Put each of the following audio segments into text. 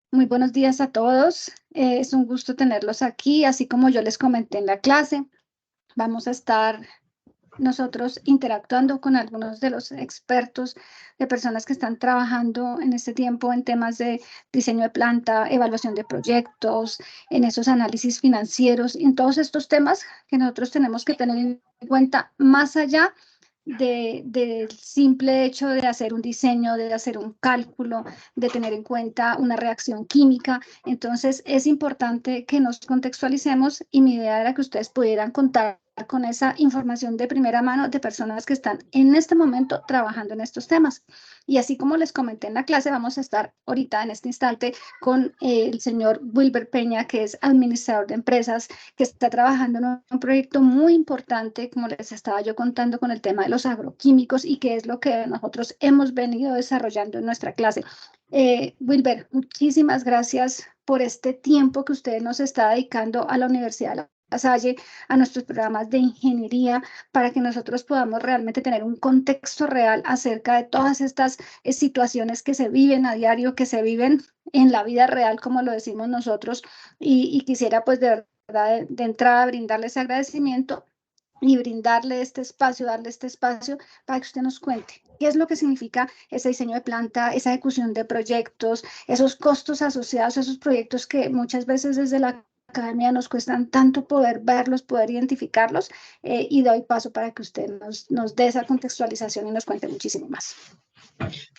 Muy buenos días a todos. Es un gusto tenerlos aquí. Así como yo les comenté en la clase, vamos a estar nosotros interactuando con algunos de los expertos, de personas que están trabajando en este tiempo en temas de diseño de planta, evaluación de proyectos, en esos análisis financieros, y en todos estos temas que nosotros tenemos que tener en cuenta más allá del simple hecho de hacer un diseño, de hacer un cálculo, de tener en cuenta una reacción química. Entonces, es importante que nos contextualicemos y mi idea era que ustedes pudieran contar con esa información de primera mano de personas que están en este momento trabajando en estos temas. Y así como les comenté en la clase, vamos a estar ahorita en este instante con el señor Wilber Peña, que es administrador de empresas, que está trabajando en un proyecto muy importante, como les estaba yo contando, con el tema de los agroquímicos y que es lo que nosotros hemos venido desarrollando en nuestra clase. Wilber, muchísimas gracias por este tiempo que usted nos está dedicando a la Universidad de La Salle, a nuestros programas de ingeniería, para que nosotros podamos realmente tener un contexto real acerca de todas estas situaciones que se viven a diario, que se viven en la vida real, como lo decimos nosotros, y quisiera pues de verdad de entrada brindarle ese agradecimiento y brindarle este espacio, darle este espacio para que usted nos cuente qué es lo que significa ese diseño de planta, esa ejecución de proyectos, esos costos asociados a esos proyectos que muchas veces desde la academia nos cuestan tanto poder verlos, poder identificarlos, y doy paso para que usted nos dé esa contextualización y nos cuente muchísimo más.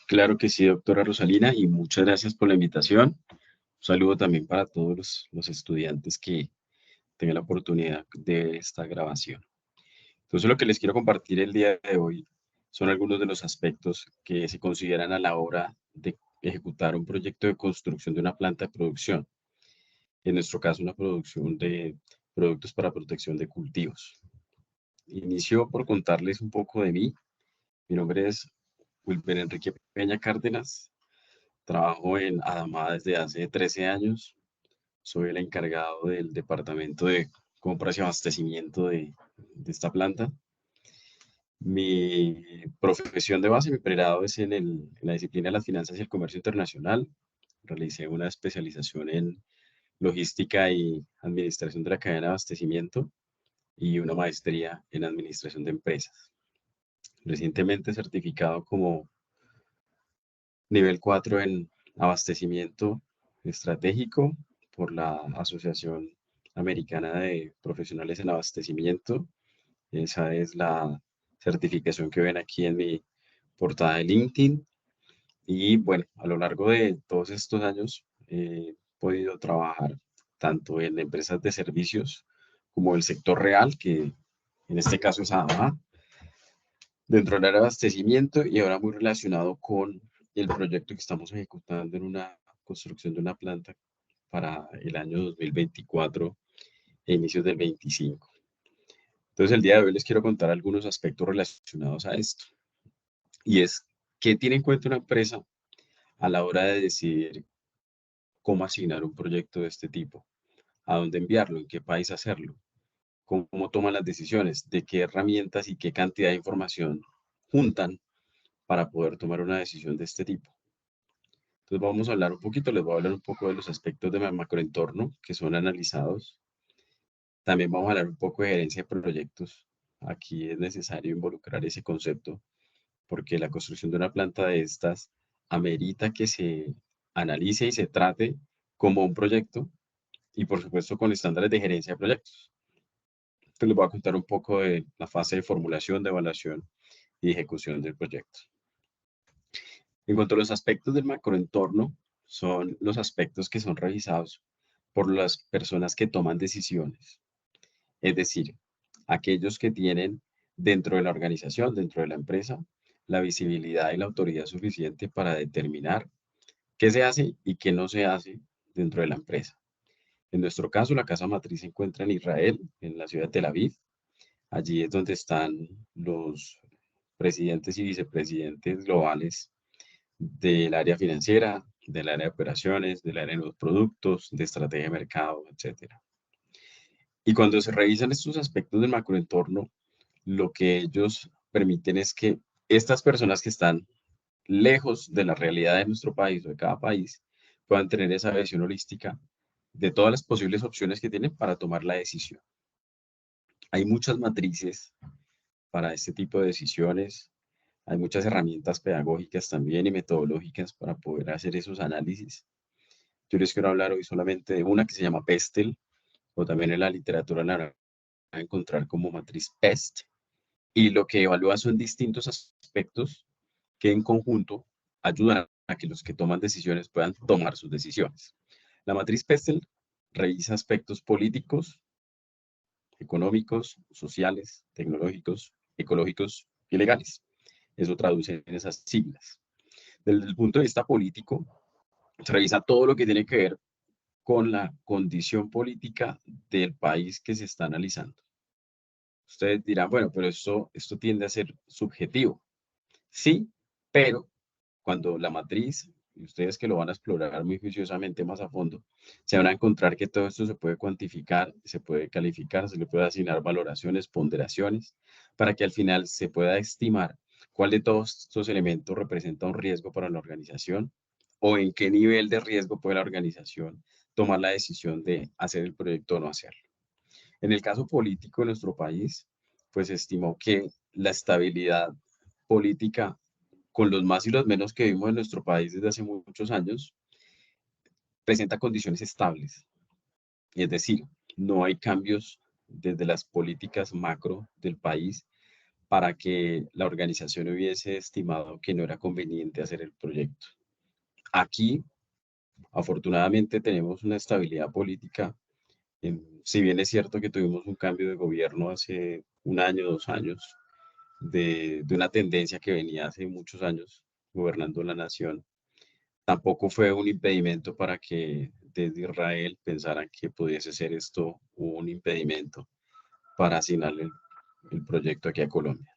Claro que sí, doctora Rosalina, y muchas gracias por la invitación. Un saludo también para todos los estudiantes que tengan la oportunidad de esta grabación. Entonces, lo que les quiero compartir el día de hoy son algunos de los aspectos que se consideran a la hora de ejecutar un proyecto de construcción de una planta de producción. En nuestro caso, una producción de productos para protección de cultivos. Inicio por contarles un poco de mí. Mi nombre es Wilber Enrique Peña Cárdenas. Trabajo en Adama desde hace 13 años. Soy el encargado del departamento de compras y abastecimiento de esta planta. Mi profesión de base, mi pregrado es en la disciplina de las finanzas y el comercio internacional. Realicé una especialización en logística y administración de la cadena de abastecimiento y una maestría en administración de empresas. Recientemente certificado como nivel 4 en abastecimiento estratégico por la Asociación Americana de Profesionales en Abastecimiento. Esa es la certificación que ven aquí en mi portada de LinkedIn. Y bueno, a lo largo de todos estos años he podido trabajar tanto en empresas de servicios como el sector real, que en este caso es ADA, dentro del área de abastecimiento y ahora muy relacionado con el proyecto que estamos ejecutando en una construcción de una planta para el año 2024 e inicios del 25. Entonces, el día de hoy les quiero contar algunos aspectos relacionados a esto. Y es, ¿qué tiene en cuenta una empresa a la hora de decidir cómo asignar un proyecto de este tipo? ¿A dónde enviarlo? ¿En qué país hacerlo? ¿Cómo toman las decisiones? ¿De qué herramientas y qué cantidad de información juntan para poder tomar una decisión de este tipo? Entonces vamos a hablar un poquito, les voy a hablar un poco de los aspectos de macroentorno que son analizados. También vamos a hablar un poco de gerencia de proyectos. Aquí es necesario involucrar ese concepto porque la construcción de una planta de estas amerita que se analice y se trate como un proyecto y por supuesto con estándares de gerencia de proyectos. Entonces les voy a contar un poco de la fase de formulación, de evaluación y ejecución del proyecto. En cuanto a los aspectos del macroentorno, son los aspectos que son revisados por las personas que toman decisiones, es decir, aquellos que tienen dentro de la organización, dentro de la empresa, la visibilidad y la autoridad suficiente para determinar qué se hace y qué no se hace dentro de la empresa. En nuestro caso, la casa matriz se encuentra en Israel, en la ciudad de Tel Aviv. Allí es donde están los presidentes y vicepresidentes globales del área financiera, del área de operaciones, del área de nuevos productos, de estrategia de mercado, etcétera. Y cuando se revisan estos aspectos del macroentorno, lo que ellos permiten es que estas personas que están lejos de la realidad de nuestro país o de cada país puedan tener esa visión holística de todas las posibles opciones que tienen para tomar la decisión. Hay muchas matrices para este tipo de decisiones, hay muchas herramientas pedagógicas también y metodológicas para poder hacer esos análisis. Yo les quiero hablar hoy solamente de una que se llama PESTEL, o también en la literatura la van a encontrar como matriz PEST, y lo que evalúa son distintos aspectos que en conjunto ayudan a que los que toman decisiones puedan tomar sus decisiones. La matriz PESTEL revisa aspectos políticos, económicos, sociales, tecnológicos, ecológicos y legales. Eso traduce en esas siglas. Desde el punto de vista político, se revisa todo lo que tiene que ver con la condición política del país que se está analizando. Ustedes dirán, bueno, pero esto tiende a ser subjetivo. Sí, pero cuando la matriz, y ustedes que lo van a explorar muy juiciosamente más a fondo, se van a encontrar que todo esto se puede cuantificar, se puede calificar, se le puede asignar valoraciones, ponderaciones, para que al final se pueda estimar cuál de todos estos elementos representa un riesgo para la organización o en qué nivel de riesgo puede la organización tomar la decisión de hacer el proyecto o no hacerlo. En el caso político de nuestro país, pues se estimó que la estabilidad política con los más y los menos que vimos en nuestro país desde hace muchos años, presenta condiciones estables. Es decir, no hay cambios desde las políticas macro del país para que la organización hubiese estimado que no era conveniente hacer el proyecto. Aquí, afortunadamente, tenemos una estabilidad política. Si bien es cierto que tuvimos un cambio de gobierno hace un año, 2 años, de una tendencia que venía hace muchos años gobernando la nación, tampoco fue un impedimento para que desde Israel pensaran que pudiese ser esto un impedimento para asignarle el proyecto aquí a Colombia.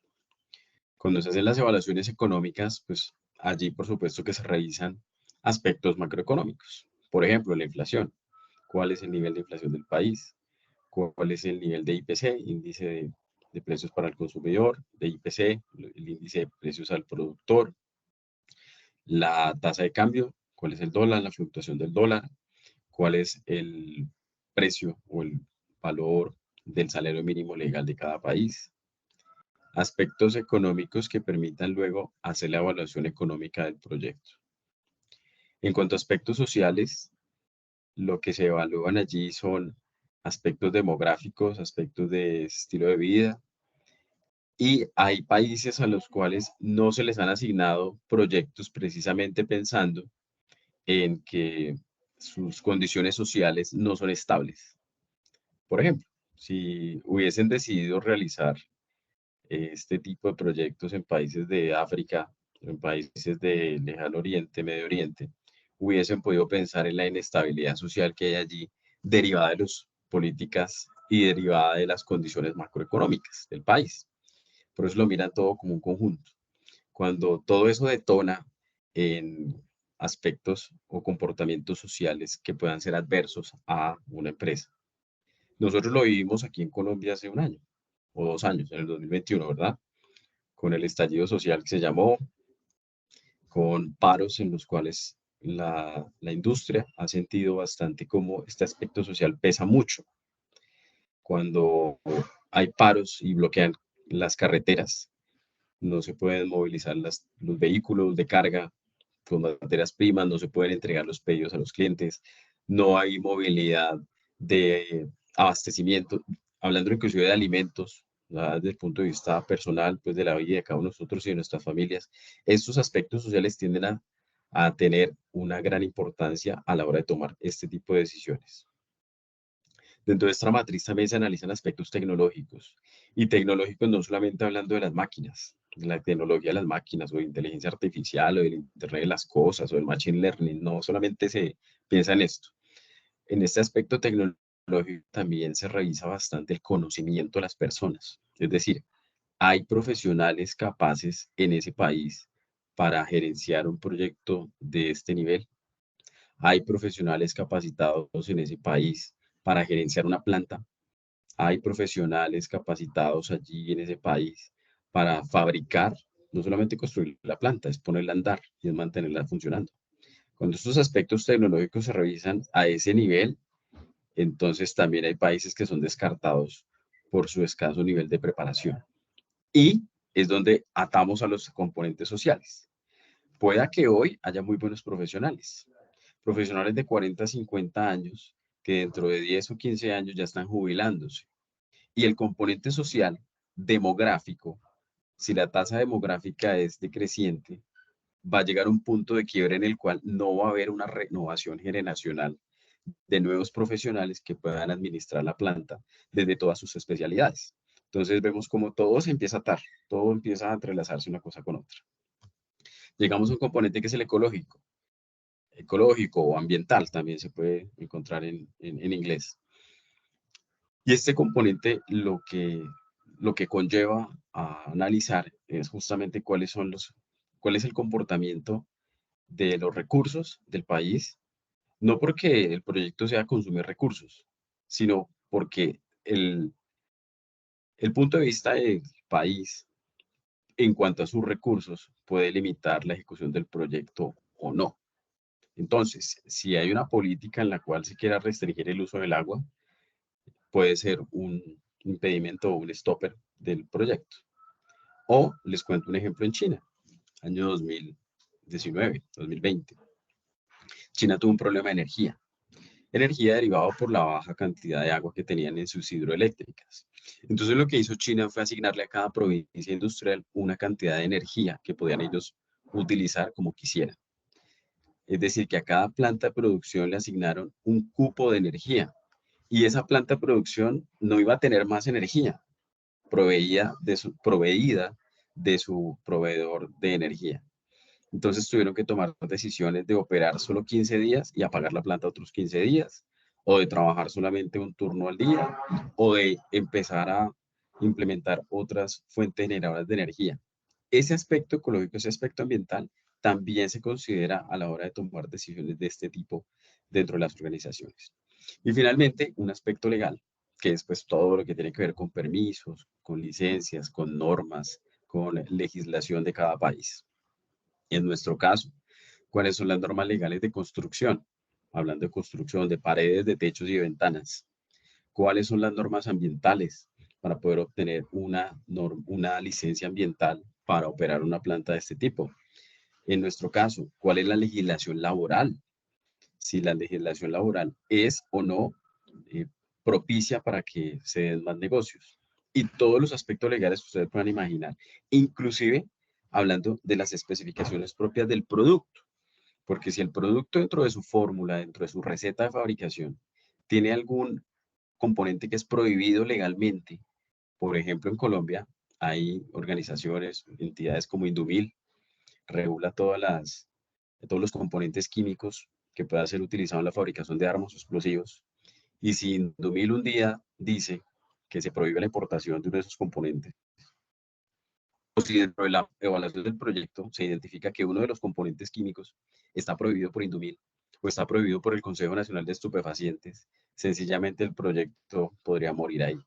Cuando se hacen las evaluaciones económicas, pues allí por supuesto que se revisan aspectos macroeconómicos. Por ejemplo, la inflación. ¿Cuál es el nivel de inflación del país? ¿Cuál es el nivel de IPC, índice de precios para el consumidor, de IPC, el índice de precios al productor, la tasa de cambio, cuál es el dólar, la fluctuación del dólar, cuál es el precio o el valor del salario mínimo legal de cada país, aspectos económicos que permitan luego hacer la evaluación económica del proyecto. En cuanto a aspectos sociales, lo que se evalúan allí son aspectos demográficos, aspectos de estilo de vida, y hay países a los cuales no se les han asignado proyectos precisamente pensando en que sus condiciones sociales no son estables. Por ejemplo, si hubiesen decidido realizar este tipo de proyectos en países de África, en países de Lejano Oriente, Medio Oriente, hubiesen podido pensar en la inestabilidad social que hay allí derivada de las políticas y derivada de las condiciones macroeconómicas del país. Por eso lo miran todo como un conjunto. Cuando todo eso detona en aspectos o comportamientos sociales que puedan ser adversos a una empresa. Nosotros lo vivimos aquí en Colombia hace un año o 2 años, en el 2021, ¿verdad? Con el estallido social que se llamó, con paros en los cuales la industria ha sentido bastante como este aspecto social pesa mucho. Cuando hay paros y bloquean las carreteras, no se pueden movilizar los vehículos de carga con materias primas, no se pueden entregar los pedidos a los clientes, no hay movilidad de abastecimiento, hablando inclusive de alimentos, ¿verdad? Desde el punto de vista personal, pues de la vida de cada uno de nosotros y de nuestras familias. Estos aspectos sociales tienden a tener una gran importancia a la hora de tomar este tipo de decisiones. Dentro de esta matriz también se analizan aspectos tecnológicos, y tecnológicos no solamente hablando de las máquinas, de la tecnología de las máquinas o de inteligencia artificial o del Internet de las cosas o del machine learning, no solamente se piensa en esto. En este aspecto tecnológico también se revisa bastante el conocimiento de las personas, es decir, hay profesionales capaces en ese país para gerenciar un proyecto de este nivel. Hay profesionales capacitados en ese país para gerenciar una planta. Hay profesionales capacitados allí en ese país para fabricar, no solamente construir la planta, es ponerla a andar y es mantenerla funcionando. Cuando estos aspectos tecnológicos se revisan a ese nivel, entonces también hay países que son descartados por su escaso nivel de preparación. Y es donde atamos a los componentes sociales. Pueda que hoy haya muy buenos profesionales, profesionales de 40, 50 años, que dentro de 10 o 15 años ya están jubilándose. Y el componente social, demográfico, si la tasa demográfica es decreciente, va a llegar a un punto de quiebre en el cual no va a haber una renovación generacional de nuevos profesionales que puedan administrar la planta desde todas sus especialidades. Entonces vemos como todo se empieza a atar, todo empieza a entrelazarse una cosa con otra. Llegamos a un componente que es el ecológico. Ecológico o ambiental también se puede encontrar en inglés. Y este componente lo que conlleva a analizar es justamente cuál es el comportamiento de los recursos del país, no porque el proyecto sea consumir recursos, sino porque el punto de vista del país en cuanto a sus recursos puede limitar la ejecución del proyecto o no. Entonces, si hay una política en la cual se quiera restringir el uso del agua, puede ser un impedimento o un stopper del proyecto. O les cuento un ejemplo en China, año 2019, 2020. China tuvo un problema de energía derivado por la baja cantidad de agua que tenían en sus hidroeléctricas. Entonces lo que hizo China fue asignarle a cada provincia industrial una cantidad de energía que podían ellos utilizar como quisieran. Es decir, que a cada planta de producción le asignaron un cupo de energía y esa planta de producción no iba a tener más energía, proveída de su proveedor de energía. Entonces tuvieron que tomar decisiones de operar solo 15 días y apagar la planta otros 15 días, o de trabajar solamente un turno al día, o de empezar a implementar otras fuentes generadoras de energía. Ese aspecto ecológico, ese aspecto ambiental, también se considera a la hora de tomar decisiones de este tipo dentro de las organizaciones. Y finalmente, un aspecto legal, que es pues todo lo que tiene que ver con permisos, con licencias, con normas, con legislación de cada país. En nuestro caso, ¿cuáles son las normas legales de construcción? Hablando de construcción, de paredes, de techos y de ventanas. ¿Cuáles son las normas ambientales para poder obtener una licencia ambiental para operar una planta de este tipo? En nuestro caso, ¿cuál es la legislación laboral? Si la legislación laboral es o no eh, propicia para que se den más negocios. Y todos los aspectos legales que ustedes puedan imaginar, inclusive hablando de las especificaciones propias del producto, porque si el producto dentro de su fórmula, dentro de su receta de fabricación, tiene algún componente que es prohibido legalmente, por ejemplo en Colombia hay organizaciones, entidades como Indumil, regula todos los componentes químicos que pueda ser utilizado en la fabricación de armas o explosivos. Y si Indumil un día dice que se prohíbe la importación de uno de esos componentes, o si dentro de la evaluación del proyecto se identifica que uno de los componentes químicos está prohibido por Indumil o está prohibido por el Consejo Nacional de Estupefacientes, sencillamente el proyecto podría morir ahí.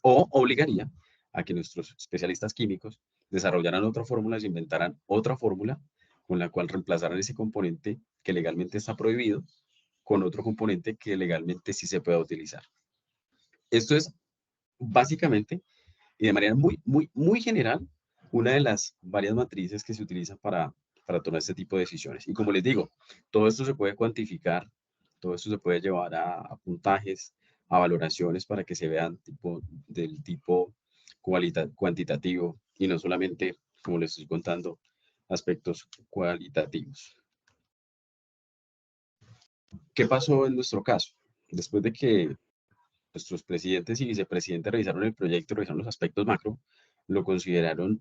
O obligaría a que nuestros especialistas químicos desarrollaran otra fórmula, se inventaran otra fórmula con la cual reemplazaran ese componente que legalmente está prohibido con otro componente que legalmente sí se pueda utilizar. Esto es básicamente y de manera muy general una de las varias matrices que se utilizan para tomar este tipo de decisiones. Y como les digo, todo esto se puede cuantificar, todo esto se puede llevar a puntajes, a valoraciones para que se vean del tipo cuantitativo y no solamente, como les estoy contando, aspectos cualitativos. ¿Qué pasó en nuestro caso? Después de que nuestros presidentes y vicepresidentes revisaron el proyecto, revisaron los aspectos macro, lo consideraron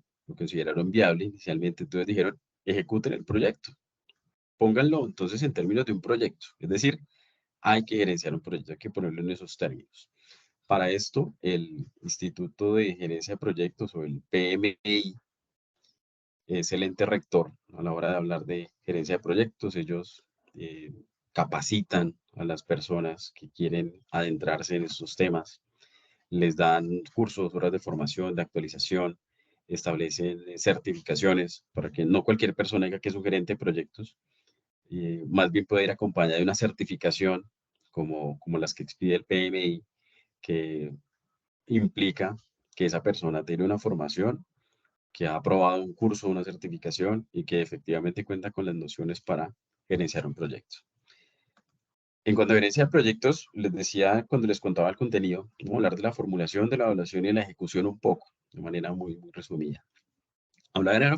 viable inicialmente, entonces dijeron, ejecuten el proyecto, pónganlo entonces en términos de un proyecto, es decir, hay que gerenciar un proyecto, hay que ponerlo en esos términos. Para esto, el Instituto de Gerencia de Proyectos o el PMI es el ente rector a la hora de hablar de gerencia de proyectos. Ellos capacitan a las personas que quieren adentrarse en estos temas, les dan cursos, horas de formación, de actualización, establecen certificaciones para que no cualquier persona diga que es un gerente de proyectos. más bien puede ir acompañada de una certificación como las que expide el PMI, que implica que esa persona tiene una formación, que ha aprobado un curso, una certificación y que efectivamente cuenta con las nociones para gerenciar un proyecto. En cuanto a gerencia de proyectos, les decía cuando les contaba el contenido, vamos a hablar de la formulación, de la evaluación y de la ejecución un poco, de manera muy resumida. A la hora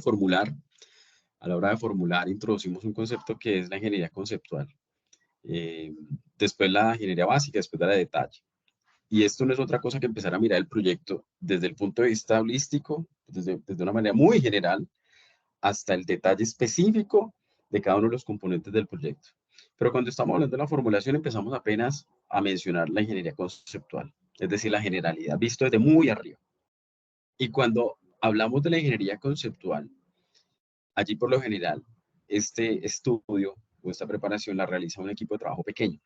de formular, introducimos un concepto que es la ingeniería conceptual. Después la ingeniería básica, después de la de detalle. Y esto no es otra cosa que empezar a mirar el proyecto desde el punto de vista holístico, desde una manera muy general, hasta el detalle específico de cada uno de los componentes del proyecto. Pero cuando estamos hablando de la formulación, empezamos apenas a mencionar la ingeniería conceptual, es decir, la generalidad, visto desde muy arriba. Y cuando hablamos de la ingeniería conceptual, allí por lo general, este estudio o esta preparación la realiza un equipo de trabajo pequeño.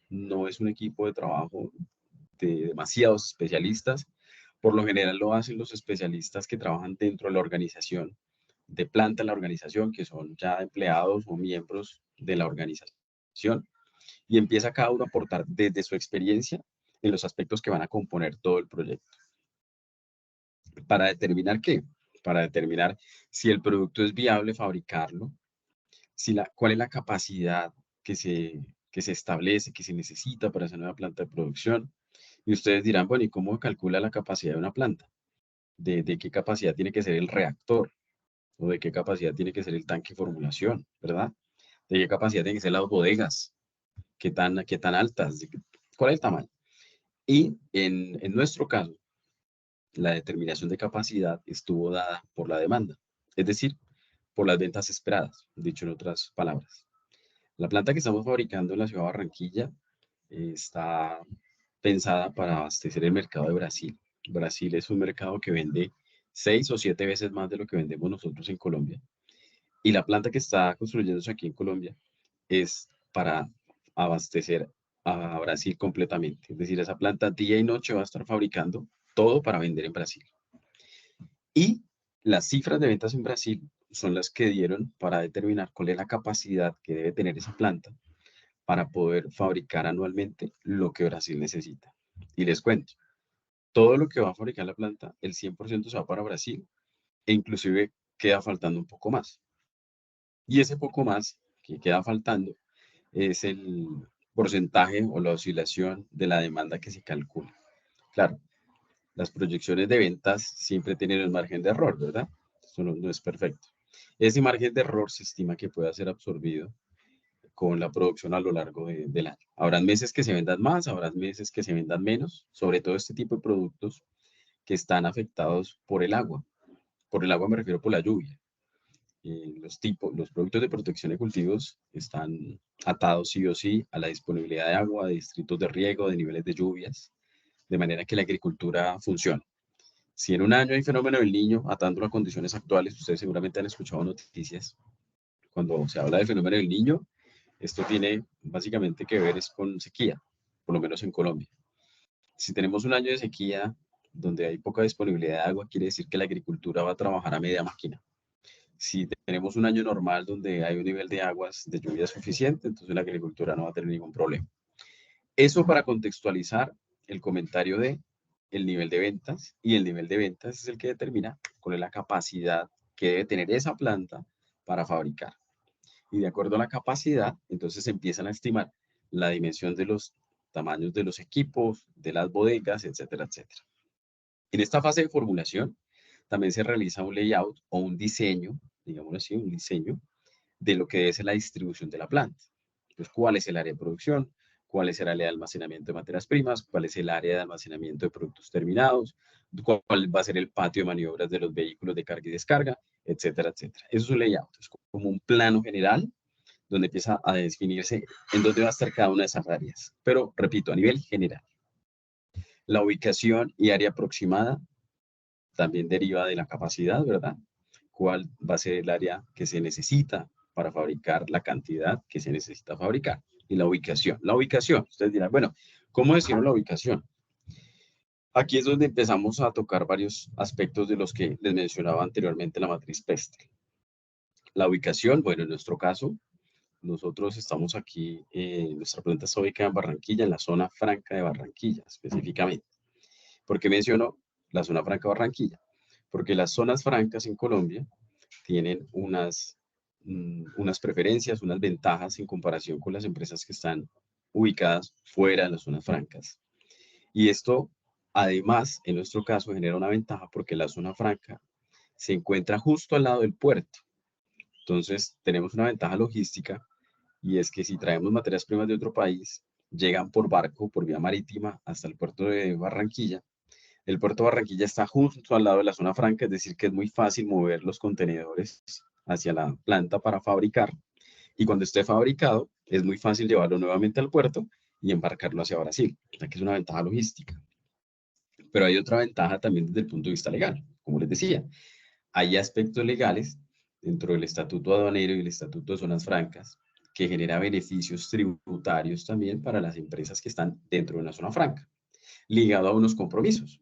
No es un equipo de trabajo de demasiados especialistas. Por lo general lo hacen los especialistas que trabajan dentro de la organización, de planta en la organización, que son ya empleados o miembros de la organización. Y empieza cada uno a aportar desde su experiencia en los aspectos que van a componer todo el proyecto. ¿Para determinar qué? Para determinar si el producto es viable fabricarlo, cuál es la capacidad que se establece, que se necesita para esa nueva planta de producción. Y ustedes dirán, bueno, ¿y cómo calcula la capacidad de una planta? ¿De qué capacidad tiene que ser el reactor? ¿O de qué capacidad tiene que ser el tanque de formulación? ¿Verdad? ¿De qué capacidad tienen que ser las bodegas? ¿Qué tan altas? ¿Cuál es el tamaño? Y en nuestro caso, la determinación de capacidad estuvo dada por la demanda, es decir, por las ventas esperadas, dicho en otras palabras. La planta que estamos fabricando en la ciudad de Barranquilla está pensada para abastecer el mercado de Brasil. Brasil es un mercado que vende 6 o 7 veces más de lo que vendemos nosotros en Colombia. Y la planta que está construyéndose aquí en Colombia es para abastecer a Brasil completamente. Es decir, esa planta día y noche va a estar fabricando todo para vender en Brasil. Y las cifras de ventas en Brasil son las que dieron para determinar cuál es la capacidad que debe tener esa planta para poder fabricar anualmente lo que Brasil necesita. Y les cuento, todo lo que va a fabricar la planta, el 100% se va para Brasil e inclusive queda faltando un poco más. Y ese poco más que queda faltando es el porcentaje o la oscilación de la demanda que se calcula. Claro, las proyecciones de ventas siempre tienen un margen de error, ¿verdad? Eso no es perfecto. Ese margen de error se estima que pueda ser absorbido con la producción a lo largo del año. Habrán meses que se vendan más, habrán meses que se vendan menos, sobre todo este tipo de productos que están afectados por el agua. Por el agua me refiero por la lluvia. Los productos de protección de cultivos están atados sí o sí a la disponibilidad de agua, de distritos de riego, de niveles de lluvias, de manera que la agricultura funcione. Si en un año hay fenómeno del Niño, atándolo a condiciones actuales, ustedes seguramente han escuchado noticias. Cuando se habla del fenómeno del Niño, esto tiene básicamente que ver es con sequía, por lo menos en Colombia. Si tenemos un año de sequía donde hay poca disponibilidad de agua, quiere decir que la agricultura va a trabajar a media máquina. Si tenemos un año normal donde hay un nivel de aguas, de lluvia suficiente, entonces la agricultura no va a tener ningún problema. Eso para contextualizar el comentario de el nivel de ventas, y el nivel de ventas es el que determina cuál es la capacidad que debe tener esa planta para fabricar. Y de acuerdo a la capacidad, entonces empiezan a estimar la dimensión de los tamaños de los equipos, de las bodegas, etcétera, etcétera. En esta fase de formulación también se realiza un layout o un diseño, digámoslo así, un diseño de lo que es la distribución de la planta. Pues, ¿cuál es el área de producción? ¿Cuál es el área de almacenamiento de materias primas? ¿Cuál es el área de almacenamiento de productos terminados? ¿Cuál va a ser el patio de maniobras de los vehículos de carga y descarga? Etcétera, etcétera. Eso es un layout, es como un plano general donde empieza a definirse en dónde va a estar cada una de esas áreas. Pero, repito, a nivel general. La ubicación y área aproximada también deriva de la capacidad, ¿verdad? ¿Cuál va a ser el área que se necesita para fabricar la cantidad que se necesita fabricar? Y la ubicación. La ubicación, ustedes dirán, bueno, ¿cómo decimos la ubicación? Aquí es donde empezamos a tocar varios aspectos de los que les mencionaba anteriormente la matriz Pestel. La ubicación, bueno, en nuestro caso, nosotros estamos aquí, nuestra planta está ubicada en Barranquilla, en la zona franca de Barranquilla específicamente. ¿Por qué menciono la zona franca de Barranquilla? Porque las zonas francas en Colombia tienen unas preferencias, unas ventajas en comparación con las empresas que están ubicadas fuera de las zonas francas. Y esto, además, en nuestro caso, genera una ventaja porque la zona franca se encuentra justo al lado del puerto. Entonces, tenemos una ventaja logística y es que si traemos materias primas de otro país, llegan por barco, por vía marítima, hasta el puerto de Barranquilla. El puerto de Barranquilla está justo al lado de la zona franca, es decir, que es muy fácil mover los contenedores hacia la planta para fabricar. Y cuando esté fabricado, es muy fácil llevarlo nuevamente al puerto y embarcarlo hacia Brasil, ya que es una ventaja logística. Pero hay otra ventaja también desde el punto de vista legal. Como les decía, hay aspectos legales dentro del Estatuto Aduanero y el Estatuto de Zonas Francas que genera beneficios tributarios también para las empresas que están dentro de una zona franca, ligado a unos compromisos.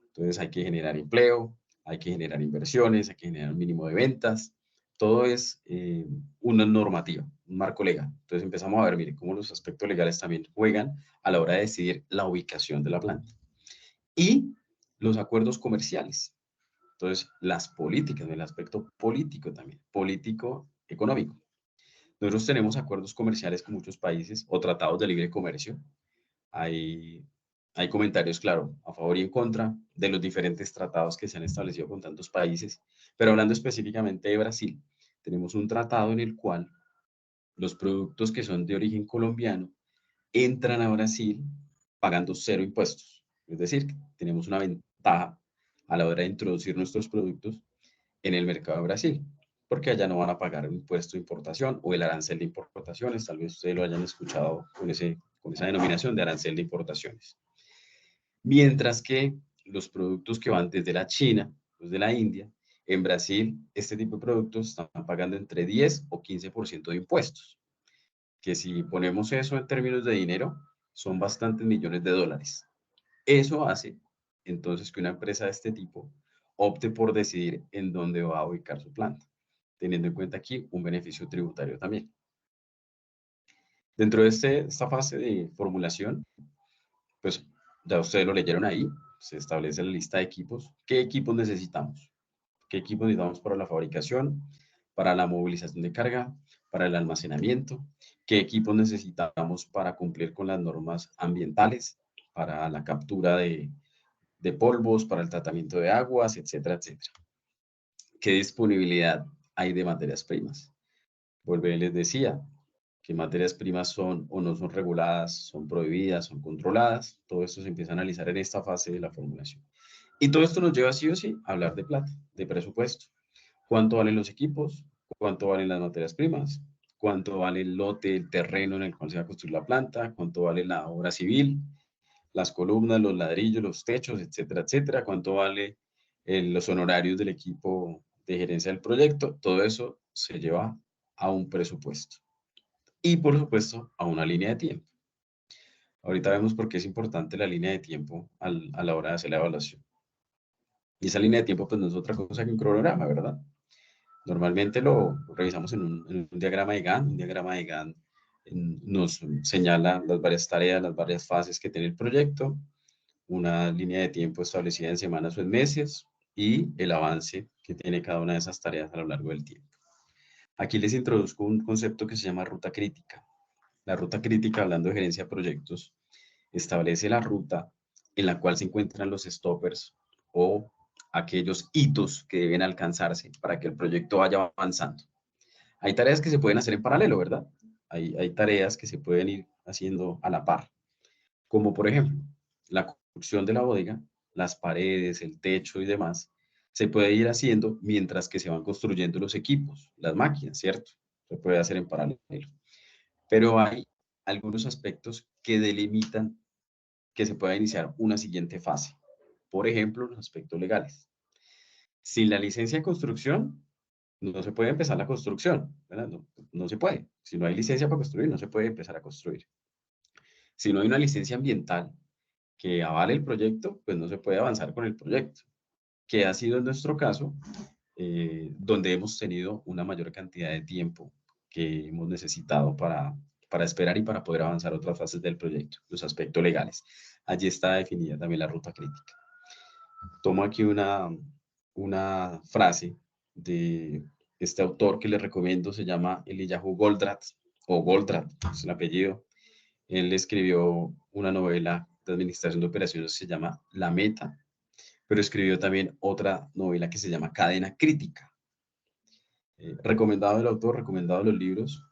Entonces hay que generar empleo, hay que generar inversiones, hay que generar un mínimo de ventas. Todo es una normativa, un marco legal. Entonces empezamos a ver, miren, cómo los aspectos legales también juegan a la hora de decidir la ubicación de la planta. Y los acuerdos comerciales. Entonces, las políticas, el aspecto político también, político-económico. Nosotros tenemos acuerdos comerciales con muchos países o tratados de libre comercio. Hay, hay comentarios, claro, a favor y en contra de los diferentes tratados que se han establecido con tantos países, pero hablando específicamente de Brasil, tenemos un tratado en el cual los productos que son de origen colombiano entran a Brasil pagando cero impuestos. Es decir, tenemos una ventaja a la hora de introducir nuestros productos en el mercado de Brasil, porque allá no van a pagar un impuesto de importación o el arancel de importaciones, tal vez ustedes lo hayan escuchado con esa denominación de arancel de importaciones. Mientras que los productos que van desde la China, desde la India, en Brasil, este tipo de productos están pagando entre 10 o 15% de impuestos, que si ponemos eso en términos de dinero, son bastantes millones de dólares. Eso hace entonces que una empresa de este tipo opte por decidir en dónde va a ubicar su planta, teniendo en cuenta aquí un beneficio tributario también. Dentro de esta fase de formulación, pues ya ustedes lo leyeron ahí, se establece la lista de equipos. ¿Qué equipos necesitamos? ¿Qué equipos necesitamos para la fabricación, para la movilización de carga, para el almacenamiento? ¿Qué equipos necesitamos para cumplir con las normas ambientales, para la captura de polvos, para el tratamiento de aguas, etcétera, etcétera? ¿Qué disponibilidad hay de materias primas? Vuelve, les decía, que materias primas son o no son reguladas, son prohibidas, son controladas. Todo esto se empieza a analizar en esta fase de la formulación. Y todo esto nos lleva sí o sí a hablar de plata, de presupuesto. ¿Cuánto valen los equipos? ¿Cuánto valen las materias primas? ¿Cuánto vale el lote, el terreno en el cual se va a construir la planta? ¿Cuánto vale la obra civil? Las columnas, los ladrillos, los techos, etcétera, etcétera. ¿Cuánto vale los honorarios del equipo de gerencia del proyecto? Todo eso se lleva a un presupuesto. Y por supuesto, a una línea de tiempo. Ahorita vemos por qué es importante la línea de tiempo a la hora de hacer la evaluación. Y esa línea de tiempo, pues no es otra cosa que un cronograma, ¿verdad? Normalmente lo revisamos en un diagrama de Gantt. Un diagrama de Gantt nos señala las varias tareas, las varias fases que tiene el proyecto, una línea de tiempo establecida en semanas o en meses y el avance que tiene cada una de esas tareas a lo largo del tiempo. Aquí les introduzco un concepto que se llama ruta crítica. La ruta crítica, hablando de gerencia de proyectos, establece la ruta en la cual se encuentran los stoppers o aquellos hitos que deben alcanzarse para que el proyecto vaya avanzando. Hay tareas que se pueden hacer en paralelo, ¿verdad? Hay tareas que se pueden ir haciendo a la par, como por ejemplo, la construcción de la bodega, las paredes, el techo y demás, se puede ir haciendo mientras que se van construyendo los equipos, las máquinas, ¿cierto? Se puede hacer en paralelo. Pero hay algunos aspectos que delimitan que se pueda iniciar una siguiente fase. Por ejemplo, los aspectos legales. Sin la licencia de construcción, no se puede empezar la construcción, ¿verdad? No se puede. Si no hay licencia para construir, no se puede empezar a construir. Si no hay una licencia ambiental que avale el proyecto, pues no se puede avanzar con el proyecto, que ha sido en nuestro caso, donde hemos tenido una mayor cantidad de tiempo que hemos necesitado para esperar y para poder avanzar otras fases del proyecto, los aspectos legales. Allí está definida también la ruta crítica. Tomo aquí una frase de este autor que les recomiendo, se llama Eliyahu Goldratt, o Goldratt, es el apellido. Él escribió una novela de administración de operaciones que se llama La Meta, pero escribió también otra novela que se llama Cadena Crítica. Recomendado el autor, recomendado los libros.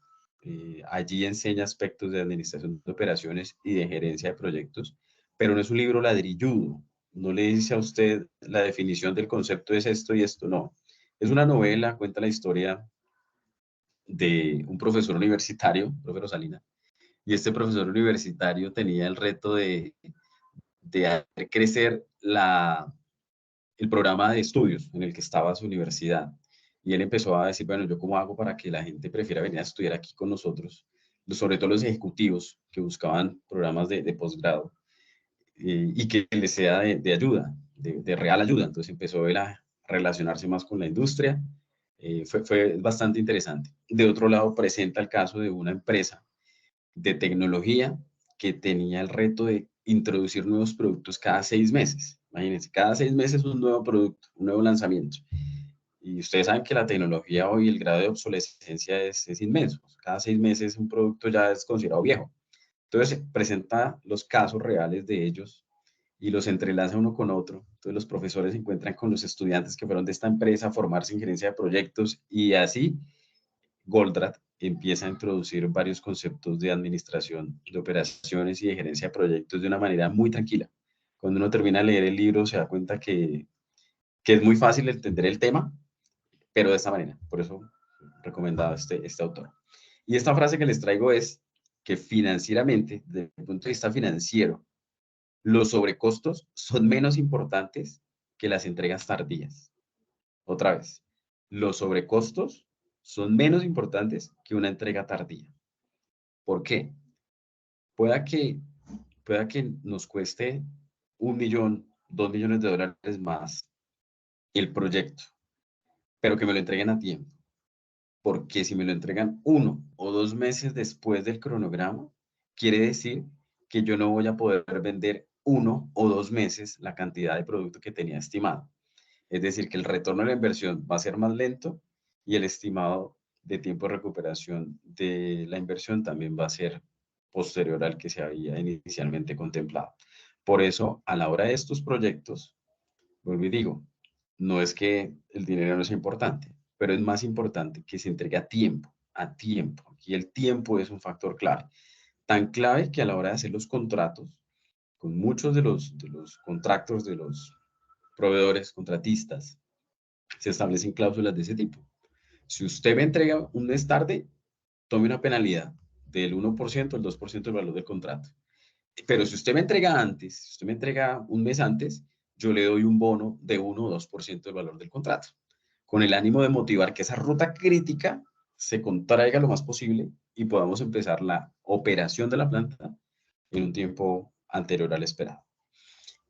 Allí enseña aspectos de administración de operaciones y de gerencia de proyectos, pero no es un libro ladrilludo. No le dice a usted la definición del concepto es esto y esto, no. Es una novela, cuenta la historia de un profesor universitario, profesor Salina, y este profesor universitario tenía el reto de hacer crecer el programa de estudios en el que estaba su universidad. Y él empezó a decir, bueno, ¿yo cómo hago para que la gente prefiera venir a estudiar aquí con nosotros? Sobre todo los ejecutivos que buscaban programas de posgrado y que les sea de ayuda, de real ayuda. Entonces empezó él a relacionarse más con la industria. Fue bastante interesante. De otro lado, presenta el caso de una empresa de tecnología que tenía el reto de introducir nuevos productos cada 6 meses. Imagínense, cada 6 meses un nuevo producto, un nuevo lanzamiento. Y ustedes saben que la tecnología hoy, el grado de obsolescencia es inmenso. Cada 6 meses un producto ya es considerado viejo. Entonces presenta los casos reales de ellos y los entrelaza uno con otro. Entonces los profesores se encuentran con los estudiantes que fueron de esta empresa a formarse en gerencia de proyectos y así Goldratt empieza a introducir varios conceptos de administración de operaciones y de gerencia de proyectos de una manera muy tranquila. Cuando uno termina de leer el libro se da cuenta que es muy fácil entender el tema, pero de esta manera. Por eso recomendado este autor. Y esta frase que les traigo es que financieramente, desde el punto de vista financiero, los sobrecostos son menos importantes que las entregas tardías. Otra vez, los sobrecostos son menos importantes que una entrega tardía. ¿Por qué? Pueda que, pueda que nos cueste 1 millón, 2 millones de dólares más el proyecto, pero que me lo entreguen a tiempo. Porque si me lo entregan 1 o 2 meses después del cronograma, quiere decir que yo no voy a poder vender 1 o 2 meses la cantidad de producto que tenía estimado. Es decir, que el retorno de la inversión va a ser más lento y el estimado de tiempo de recuperación de la inversión también va a ser posterior al que se había inicialmente contemplado. Por eso, a la hora de estos proyectos, vuelvo y digo, no es que el dinero no sea importante, pero es más importante que se entregue a tiempo, a tiempo. Aquí el tiempo es un factor clave. Tan clave que a la hora de hacer los contratos, con muchos de los contratos de los proveedores, contratistas, se establecen cláusulas de ese tipo. Si usted me entrega un mes tarde, tome una penalidad del 1%, el 2% del valor del contrato. Pero si usted me entrega antes, si usted me entrega un mes antes, yo le doy un bono de 1 o 2% del valor del contrato, con el ánimo de motivar que esa ruta crítica se contraiga lo más posible y podamos empezar la operación de la planta en un tiempo anterior al esperado.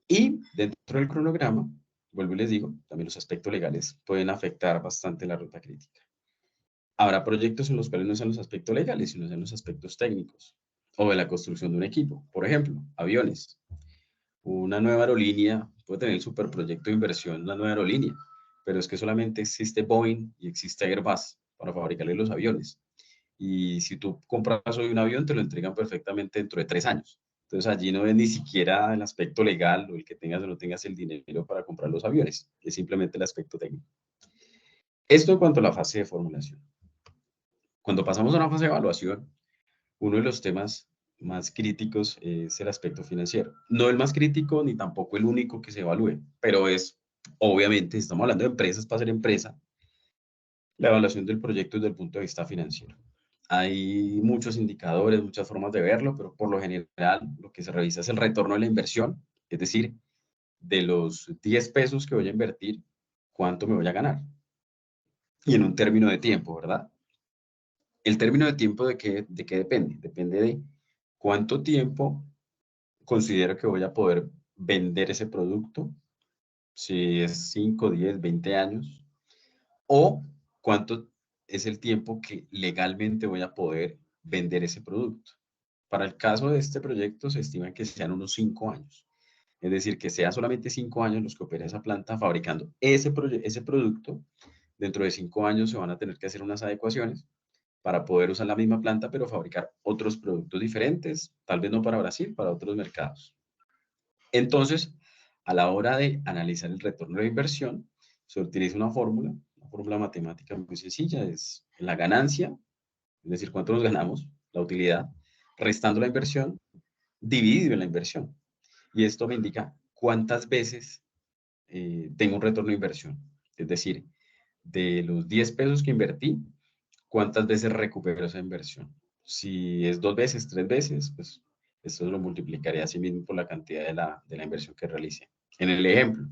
Y dentro del cronograma, vuelvo y les digo, también los aspectos legales pueden afectar bastante la ruta crítica. Habrá proyectos en los cuales no sean los aspectos legales, sino sean los aspectos técnicos o de la construcción de un equipo. Por ejemplo, aviones. Una nueva aerolínea puede tener el superproyecto de inversión, una nueva aerolínea, pero es que solamente existe Boeing y existe Airbus para fabricarle los aviones. Y si tú compras hoy un avión, te lo entregan perfectamente dentro de 3 años. Entonces allí no es ni siquiera el aspecto legal o el que tengas o no tengas el dinero para comprar los aviones, es simplemente el aspecto técnico. Esto en cuanto a la fase de formulación. Cuando pasamos a una fase de evaluación, uno de los temas más críticos es el aspecto financiero. No el más crítico ni tampoco el único que se evalúe, pero es, obviamente, estamos hablando de empresas para ser empresa, la evaluación del proyecto desde el punto de vista financiero. Hay muchos indicadores, muchas formas de verlo, pero por lo general lo que se revisa es el retorno de la inversión, es decir, de los 10 pesos que voy a invertir, ¿cuánto me voy a ganar? Y en un término de tiempo, ¿verdad? El término de tiempo de qué depende? Depende de cuánto tiempo considero que voy a poder vender ese producto, si es 5, 10, 20 años, o cuánto es el tiempo que legalmente voy a poder vender ese producto. Para el caso de este proyecto se estima que sean unos 5 años. Es decir, que sean solamente 5 años los que opera esa planta fabricando ese producto. Dentro de 5 años se van a tener que hacer unas adecuaciones para poder usar la misma planta, pero fabricar otros productos diferentes, tal vez no para Brasil, para otros mercados. Entonces, a la hora de analizar el retorno de inversión, se utiliza una fórmula matemática muy sencilla, es la ganancia, es decir, cuánto nos ganamos, la utilidad, restando la inversión, dividido en la inversión. Y esto me indica cuántas veces tengo un retorno de inversión. Es decir, de los 10 pesos que invertí, cuántas veces recupero esa inversión. Si es 2 veces, 3 veces, pues esto lo multiplicaré así mismo por la cantidad de la inversión que realice. En el ejemplo,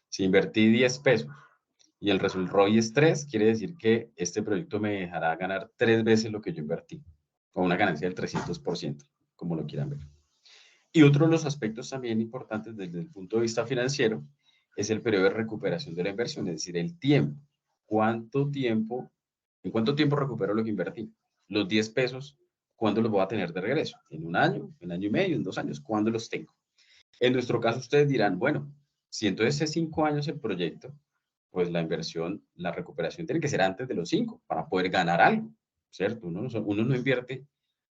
si invertí 10 pesos y el ROI es 3, quiere decir que este proyecto me dejará ganar 3 veces lo que yo invertí, con una ganancia del 300%, como lo quieran ver. Y otro de los aspectos también importantes desde el punto de vista financiero es el periodo de recuperación de la inversión, es decir, el tiempo. ¿En cuánto tiempo recupero lo que invertí? Los 10 pesos, ¿cuándo los voy a tener de regreso? ¿En un año? ¿En año y medio? ¿En 2 años? ¿Cuándo los tengo? En nuestro caso, ustedes dirán, bueno, si entonces es 5 años el proyecto, pues la inversión, la recuperación tiene que ser antes de los 5 para poder ganar algo, ¿cierto? Uno no invierte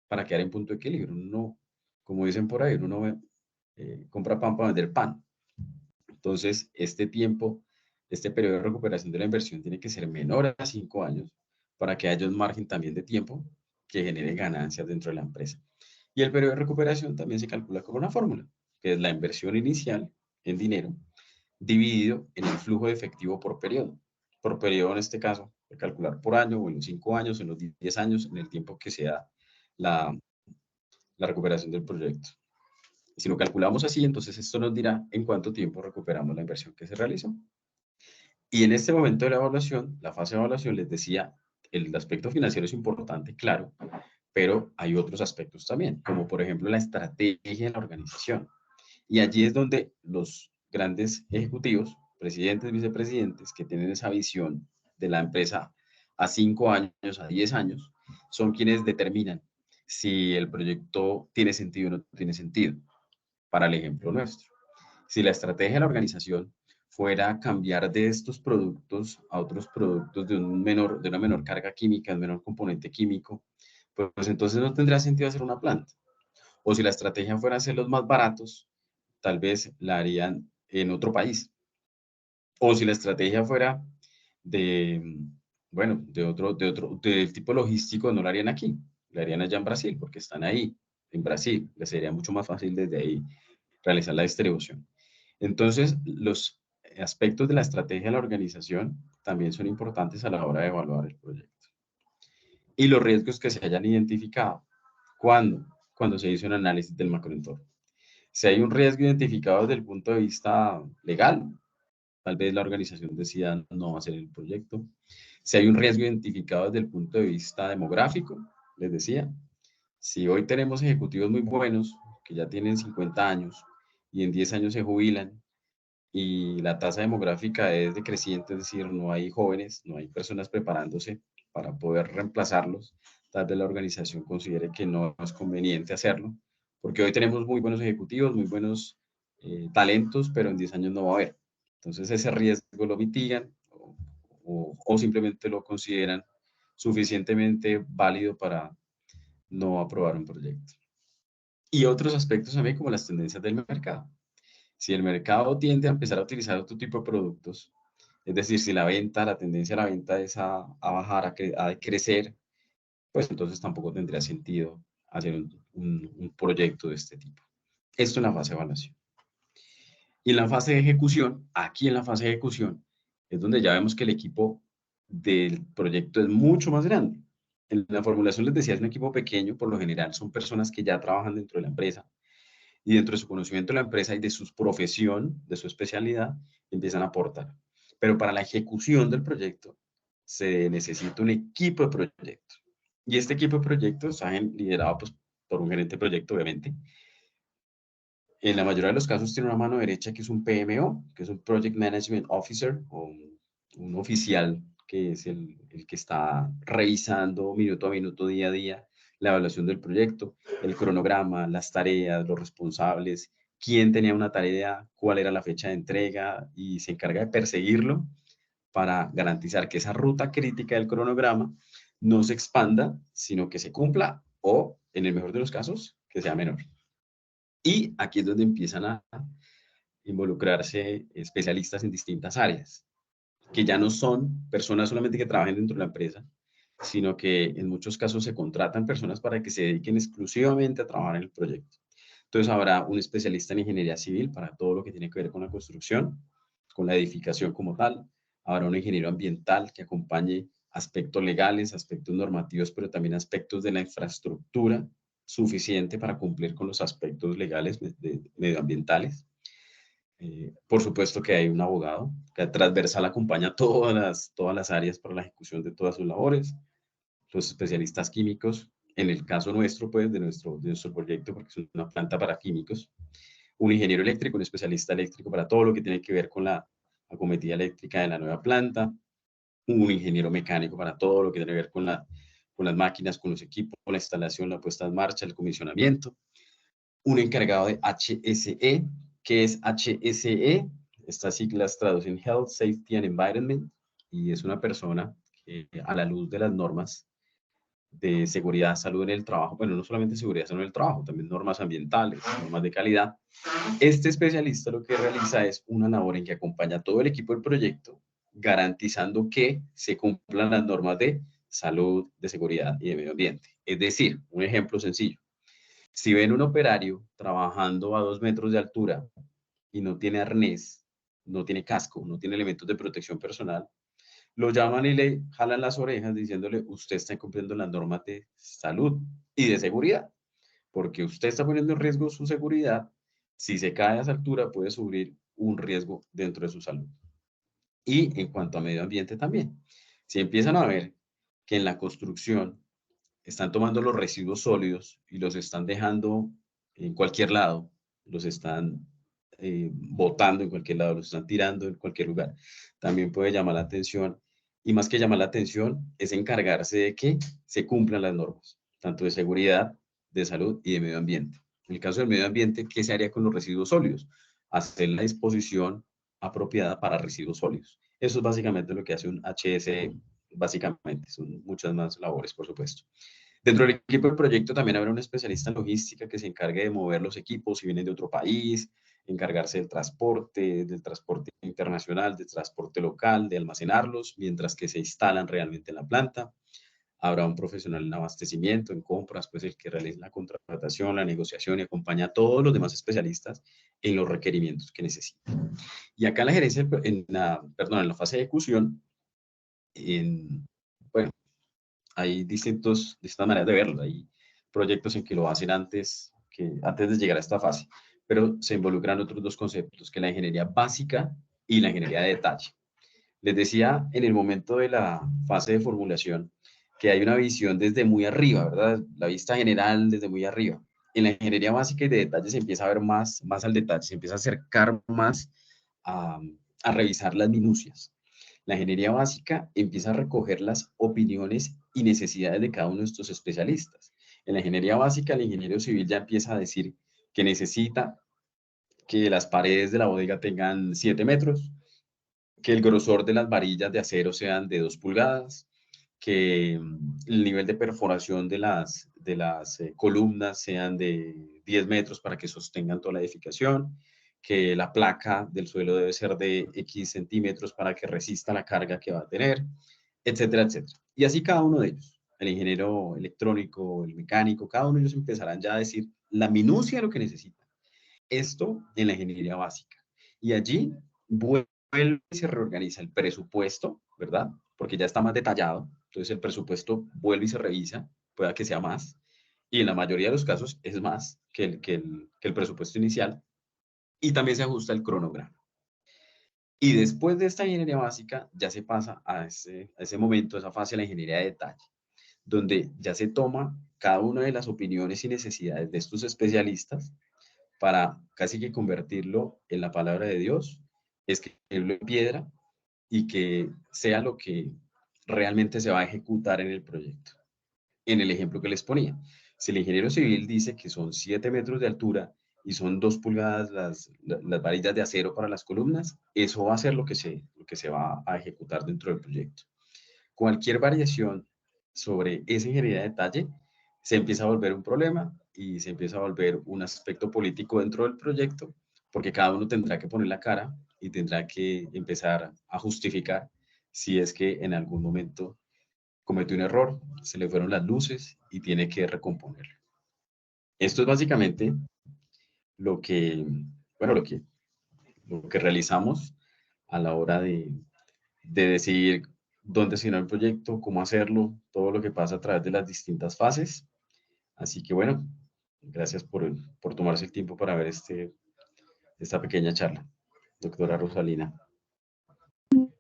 para quedar en punto de equilibrio, uno no, como dicen por ahí, uno no compra pan para vender pan. Entonces, este periodo de recuperación de la inversión tiene que ser menor a 5 años para que haya un margen también de tiempo que genere ganancias dentro de la empresa. Y el periodo de recuperación también se calcula con una fórmula, que es la inversión inicial en dinero dividido en el flujo de efectivo por periodo. Por periodo, en este caso, calcular por año, o en los 5 años, en los 10 años, en el tiempo que sea la, la recuperación del proyecto. Si lo calculamos así, entonces esto nos dirá en cuánto tiempo recuperamos la inversión que se realizó. Y en este momento de la evaluación, la fase de evaluación, les decía, el aspecto financiero es importante, claro, pero hay otros aspectos también, como por ejemplo la estrategia de la organización. Y allí es donde los grandes ejecutivos, presidentes, vicepresidentes, que tienen esa visión de la empresa a 5 años, a 10 años, son quienes determinan si el proyecto tiene sentido o no tiene sentido, para el ejemplo nuestro. Si la estrategia de la organización fuera cambiar de estos productos a otros productos de una menor carga química, un menor componente químico, pues entonces no tendría sentido hacer una planta. O si la estrategia fuera hacerlos más baratos, tal vez la harían en otro país. O si la estrategia fuera de, bueno, del tipo logístico, no la harían aquí, la harían allá en Brasil, porque están ahí, en Brasil. Les sería mucho más fácil desde ahí realizar la distribución. Entonces, los aspectos de la estrategia de la organización también son importantes a la hora de evaluar el proyecto. Y los riesgos que se hayan identificado. ¿Cuándo? Cuando se hizo un análisis del macroentorno. Si hay un riesgo identificado desde el punto de vista legal, tal vez la organización decida no hacer el proyecto. Si hay un riesgo identificado desde el punto de vista demográfico, les decía, si hoy tenemos ejecutivos muy buenos que ya tienen 50 años y en 10 años se jubilan y la tasa demográfica es decreciente, es decir, no hay jóvenes, no hay personas preparándose para poder reemplazarlos, tal vez la organización considere que no es conveniente hacerlo, porque hoy tenemos muy buenos ejecutivos, muy buenos talentos, pero en 10 años no va a haber. Entonces ese riesgo lo mitigan o simplemente lo consideran suficientemente válido para no aprobar un proyecto. Y otros aspectos también como las tendencias del mercado. Si el mercado tiende a empezar a utilizar otro tipo de productos, es decir, si la tendencia a la venta es a bajar, a crecer, pues entonces tampoco tendría sentido hacer un proyecto de este tipo. Esto en la fase de evaluación. Y en la fase de ejecución, aquí en la fase de ejecución, es donde ya vemos que el equipo del proyecto es mucho más grande. En la formulación les decía, es un equipo pequeño, por lo general son personas que ya trabajan dentro de la empresa, y dentro de su conocimiento de la empresa y de su profesión, de su especialidad, empiezan a aportar. Pero para la ejecución del proyecto se necesita un equipo de proyecto. Y este equipo de proyecto está liderado pues, por un gerente de proyecto, obviamente. En la mayoría de los casos tiene una mano derecha que es un PMO, que es un Project Management Officer, o un oficial que es el que está revisando minuto a minuto, día a día, la evaluación del proyecto, el cronograma, las tareas, los responsables, quién tenía una tarea, cuál era la fecha de entrega, y se encarga de perseguirlo para garantizar que esa ruta crítica del cronograma no se expanda, sino que se cumpla o, en el mejor de los casos, que sea menor. Y aquí es donde empiezan a involucrarse especialistas en distintas áreas, que ya no son personas solamente que trabajen dentro de la empresa, sino que en muchos casos se contratan personas para que se dediquen exclusivamente a trabajar en el proyecto. Entonces habrá un especialista en ingeniería civil para todo lo que tiene que ver con la construcción, con la edificación como tal. Habrá un ingeniero ambiental que acompañe aspectos legales, aspectos normativos, pero también aspectos de la infraestructura suficiente para cumplir con los aspectos legales medioambientales. Por supuesto que hay un abogado que transversal acompaña todas las áreas para la ejecución de todas sus labores. Los especialistas químicos, en el caso nuestro, pues, de nuestro proyecto, porque es una planta para químicos. Un ingeniero eléctrico, un especialista eléctrico para todo lo que tiene que ver con la acometida eléctrica de la nueva planta. Un ingeniero mecánico para todo lo que tiene que ver con las máquinas, con los equipos, la instalación, la puesta en marcha, el comisionamiento. Un encargado de HSE. ¿Qué es HSE? Estas siglas traducen Health, Safety and Environment, y es una persona que, a la luz de las normas de seguridad, salud en el trabajo, bueno, no solamente seguridad, salud en el trabajo, también normas ambientales, normas de calidad. Este especialista lo que realiza es una labor en que acompaña a todo el equipo del proyecto, garantizando que se cumplan las normas de salud, de seguridad y de medio ambiente. Es decir, un ejemplo sencillo. Si ven un operario trabajando a 2 metros de altura y no tiene arnés, no tiene casco, no tiene elementos de protección personal, lo llaman y le jalan las orejas diciéndole, usted está incumpliendo las normas de salud y de seguridad, porque usted está poniendo en riesgo su seguridad. Si se cae a esa altura, puede sufrir un riesgo dentro de su salud. Y en cuanto a medio ambiente también. Si empiezan a ver que en la construcción están tomando los residuos sólidos y los están dejando en cualquier lado, los están botando en cualquier lado, los están tirando en cualquier lugar, también puede llamar la atención. Y más que llamar la atención, es encargarse de que se cumplan las normas, tanto de seguridad, de salud y de medio ambiente. En el caso del medio ambiente, ¿qué se haría con los residuos sólidos? Hacer la disposición apropiada para residuos sólidos. Eso es básicamente lo que hace un HSE, básicamente. Son muchas más labores, por supuesto. Dentro del equipo del proyecto también habrá un especialista en logística que se encargue de mover los equipos si vienen de otro país, encargarse del transporte internacional, del transporte local, de almacenarlos, mientras que se instalan realmente en la planta. Habrá un profesional en abastecimiento, en compras, pues el que realiza la contratación, la negociación y acompaña a todos los demás especialistas en los requerimientos que necesitan. Y acá en la gerencia, en la fase de ejecución, bueno, hay distintas maneras de verlo. Hay proyectos en que lo hacen antes de llegar a esta fase, pero se involucran otros dos conceptos, que es la ingeniería básica y la ingeniería de detalle. Les decía en el momento de la fase de formulación que hay una visión desde muy arriba, ¿verdad? La vista general desde muy arriba. En la ingeniería básica y de detalle se empieza a ver más al detalle, se empieza a acercar más a, a revisar las minucias. La ingeniería básica empieza a recoger las opiniones y necesidades de cada uno de estos especialistas. En la ingeniería básica, el ingeniero civil ya empieza a decir que necesita que las paredes de la bodega tengan 7 metros, que el grosor de las varillas de acero sean de 2 pulgadas, que el nivel de perforación de las columnas sean de 10 metros para que sostengan toda la edificación, que la placa del suelo debe ser de X centímetros para que resista la carga que va a tener, etcétera, etcétera. Y así cada uno de ellos, el ingeniero electrónico, el mecánico, cada uno de ellos empezarán ya a decir la minucia de lo que necesitan. Esto en la ingeniería básica. Y allí vuelve y se reorganiza el presupuesto, ¿verdad? Porque ya está más detallado. Entonces el presupuesto vuelve y se revisa, pueda que sea más. Y en la mayoría de los casos es más que el presupuesto inicial. Y también se ajusta el cronograma. Y después de esta ingeniería básica, ya se pasa a ese momento, a esa fase de la ingeniería de detalle, donde ya se toma cada una de las opiniones y necesidades de estos especialistas para casi que convertirlo en la palabra de Dios, escribirlo en piedra y que sea lo que realmente se va a ejecutar en el proyecto. En el ejemplo que les ponía, si el ingeniero civil dice que son 7 metros de altura y son 2 pulgadas las varillas de acero para las columnas, eso va a ser lo que se va a ejecutar dentro del proyecto. Cualquier variación sobre esa ingeniería de detalle se empieza a volver un problema y se empieza a volver un aspecto político dentro del proyecto, porque cada uno tendrá que poner la cara y tendrá que empezar a justificar si es que en algún momento cometió un error, se le fueron las luces y tiene que recomponerlo. Esto es básicamente lo que, bueno, lo que realizamos a la hora de decidir dónde asignar el proyecto, cómo hacerlo, todo lo que pasa a través de las distintas fases. Así que bueno, gracias por tomarse el tiempo para ver esta pequeña charla, doctora Rosalina.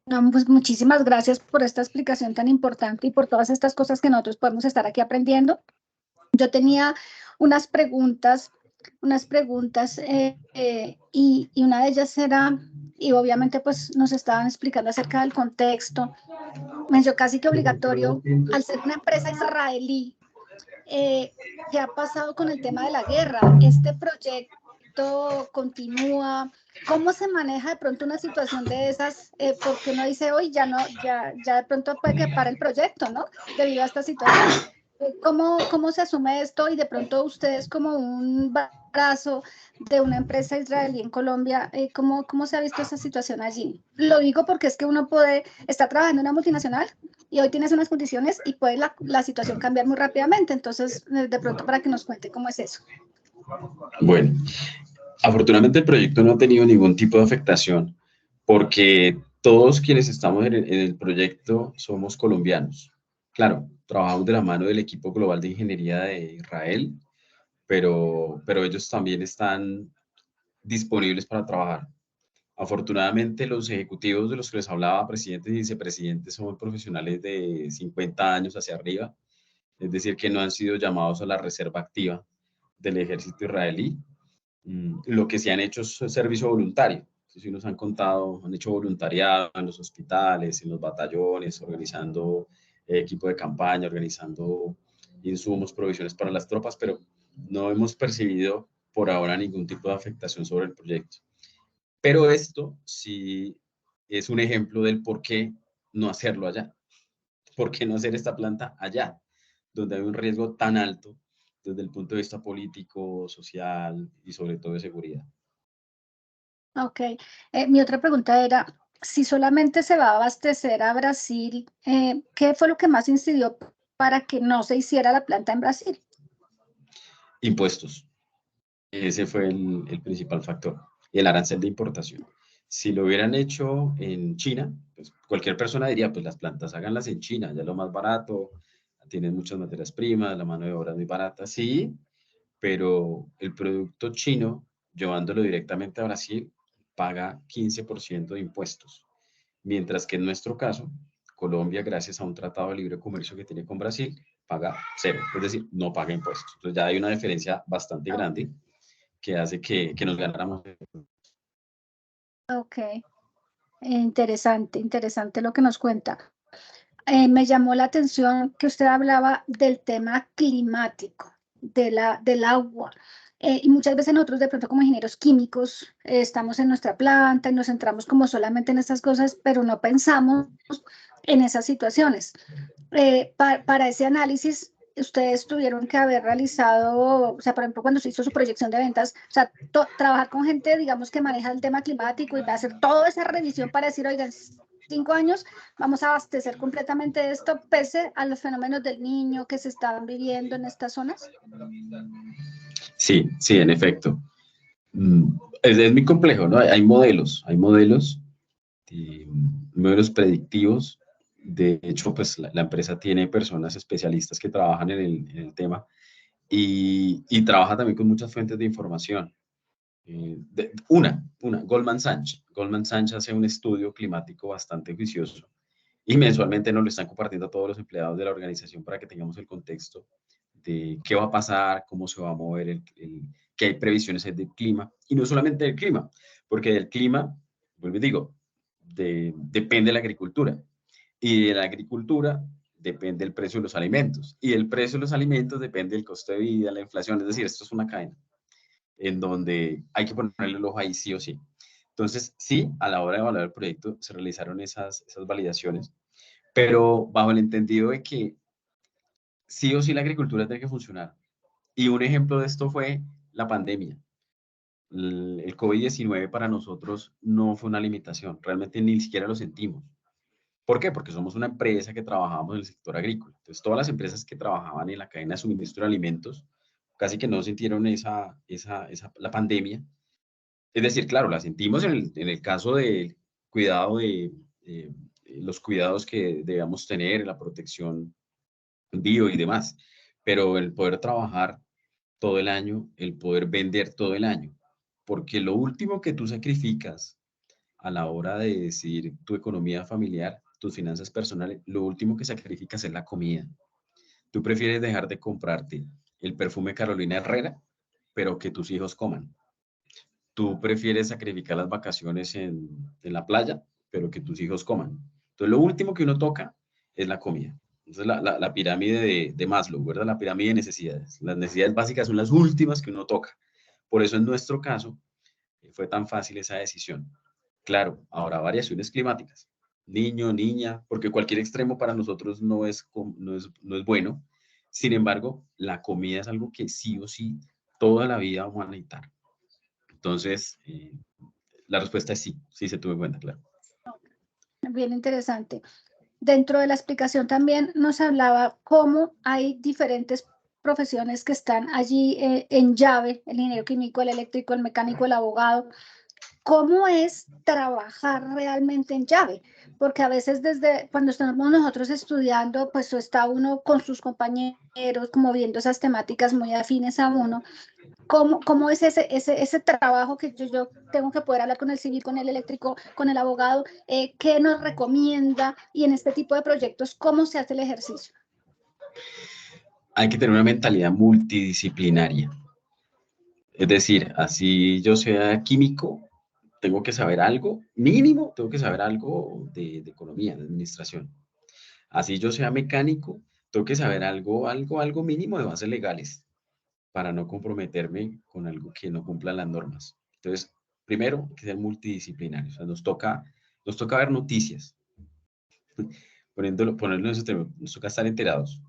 No, pues muchísimas gracias por esta explicación tan importante y por todas estas cosas que nosotros podemos estar aquí aprendiendo. Yo tenía unas preguntas y una de ellas era, y obviamente pues nos estaban explicando acerca del contexto, mencionó casi que obligatorio, al ser una empresa israelí, ¿qué ha pasado con el tema de la guerra? ¿Este proyecto continúa? ¿Cómo se maneja de pronto una situación de esas? Porque uno dice, hoy ya de pronto puede que pare el proyecto, ¿no? Debido a esta situación. ¿Cómo se asume esto? Y de pronto ustedes como un brazo de una empresa israelí en Colombia, ¿cómo se ha visto esa situación allí? Lo digo porque es que uno puede estar trabajando en una multinacional y hoy tienes unas condiciones y puede la situación cambiar muy rápidamente. Entonces, de pronto para que nos cuente cómo es eso. Bueno, afortunadamente el proyecto no ha tenido ningún tipo de afectación porque todos quienes estamos en el proyecto somos colombianos. Claro, trabajamos de la mano del equipo global de ingeniería de Israel, pero ellos también están disponibles para trabajar. Afortunadamente, los ejecutivos de los que les hablaba, presidentes y vicepresidentes, son profesionales de 50 años hacia arriba, es decir, que no han sido llamados a la reserva activa del ejército israelí. Lo que sí han hecho es servicio voluntario. Si nos han contado, han hecho voluntariado en los hospitales, en los batallones, organizando equipo de campaña, organizando insumos, provisiones para las tropas, pero no hemos percibido por ahora ningún tipo de afectación sobre el proyecto. Pero esto sí es un ejemplo del por qué no hacerlo allá. ¿Por qué no hacer esta planta allá, donde hay un riesgo tan alto desde el punto de vista político, social y sobre todo de seguridad? Ok. Mi otra pregunta era, si solamente se va a abastecer a Brasil, ¿qué fue lo que más incidió para que no se hiciera la planta en Brasil? Impuestos. Ese fue el principal factor, el arancel de importación. Si lo hubieran hecho en China, pues cualquier persona diría, pues las plantas háganlas en China, ya es lo más barato, tienen muchas materias primas, la mano de obra es muy barata, sí, pero el producto chino, llevándolo directamente a Brasil, paga 15% de impuestos, mientras que en nuestro caso, Colombia, gracias a un tratado de libre comercio que tiene con Brasil, paga cero, es decir, no paga impuestos. Entonces ya hay una diferencia bastante grande que hace que nos ganáramos. Ok, interesante lo que nos cuenta. Me llamó la atención que usted hablaba del tema climático, del agua. Y muchas veces nosotros de pronto como ingenieros químicos estamos en nuestra planta y nos centramos como solamente en estas cosas, pero no pensamos en esas situaciones. Para ese análisis, ustedes tuvieron que haber realizado, o sea, por ejemplo, cuando se hizo su proyección de ventas, o sea, trabajar con gente, digamos, que maneja el tema climático y va a hacer toda esa revisión para decir, oigan, 5 años vamos a abastecer completamente de esto, pese a los fenómenos del niño que se estaban viviendo en estas zonas. Sí, sí, en efecto. Es muy complejo, ¿no? Hay modelos predictivos. De hecho, pues la empresa tiene personas especialistas que trabajan en el tema y trabaja también con muchas fuentes de información. Goldman Sachs. Goldman Sachs hace un estudio climático bastante juicioso y mensualmente nos lo están compartiendo a todos los empleados de la organización para que tengamos el contexto de qué va a pasar, cómo se va a mover, qué hay previsiones del clima, y no solamente del clima, porque del clima, vuelvo y digo, depende de la agricultura. Y de la agricultura depende el precio de los alimentos. Y el precio de los alimentos depende del costo de vida, la inflación. Es decir, esto es una cadena en donde hay que ponerle el ojo ahí sí o sí. Entonces, sí, a la hora de evaluar el proyecto se realizaron esas validaciones, pero bajo el entendido de que sí o sí la agricultura tiene que funcionar. Y un ejemplo de esto fue la pandemia. El COVID-19 para nosotros no fue una limitación, realmente ni siquiera lo sentimos. ¿Por qué? Porque somos una empresa que trabajábamos en el sector agrícola. Entonces, todas las empresas que trabajaban en la cadena de suministro de alimentos casi que no sintieron la pandemia. Es decir, claro, la sentimos en el caso del cuidado de los cuidados que debemos tener, la protección bio y demás, pero el poder trabajar todo el año, el poder vender todo el año, porque lo último que tú sacrificas a la hora de decidir tu economía familiar, tus finanzas personales, lo último que sacrificas es la comida. Tú prefieres dejar de comprarte el perfume Carolina Herrera, pero que tus hijos coman. Tú prefieres sacrificar las vacaciones en la playa, pero que tus hijos coman. Entonces, lo último que uno toca es la comida. Entonces, la pirámide de Maslow, ¿verdad? La pirámide de necesidades. Las necesidades básicas son las últimas que uno toca. Por eso, en nuestro caso, fue tan fácil esa decisión. Claro, habrá variaciones climáticas. Niño, niña, porque cualquier extremo para nosotros no es bueno. Sin embargo, la comida es algo que sí o sí toda la vida vamos a necesitar. Entonces, la respuesta es sí, sí se tuvo en cuenta, claro. Bien interesante. Dentro de la explicación también nos hablaba cómo hay diferentes profesiones que están allí en llave, el ingeniero químico, el eléctrico, el mecánico, el abogado. ¿Cómo es trabajar realmente en llave? Porque a veces desde cuando estamos nosotros estudiando, pues está uno con sus compañeros, como viendo esas temáticas muy afines a uno. ¿Cómo es ese trabajo que yo tengo que poder hablar con el civil, con el eléctrico, con el abogado? ¿Qué nos recomienda? Y en este tipo de proyectos, ¿cómo se hace el ejercicio? Hay que tener una mentalidad multidisciplinaria. Es decir, así yo sea químico, tengo que saber algo, mínimo, tengo que saber algo de economía, de administración. Así yo sea mecánico, tengo que saber algo mínimo de bases legales para no comprometerme con algo que no cumpla las normas. Entonces, primero, hay que ser multidisciplinarios. O sea, nos toca ver noticias, ponerlo en ese tema, nos toca estar enterados,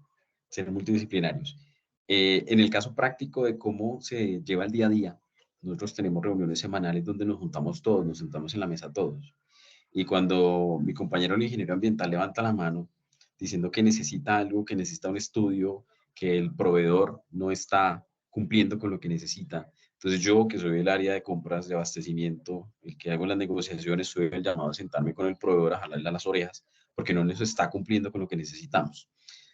ser multidisciplinarios. En el caso práctico de cómo se lleva el día a día, nosotros tenemos reuniones semanales donde nos juntamos todos, nos sentamos en la mesa todos. Y cuando mi compañero el ingeniero ambiental levanta la mano diciendo que necesita algo, que necesita un estudio, que el proveedor no está cumpliendo con lo que necesita, entonces yo, que soy del área de compras, de abastecimiento, el que hago las negociaciones, soy el llamado a sentarme con el proveedor a jalarle a las orejas, porque no nos está cumpliendo con lo que necesitamos.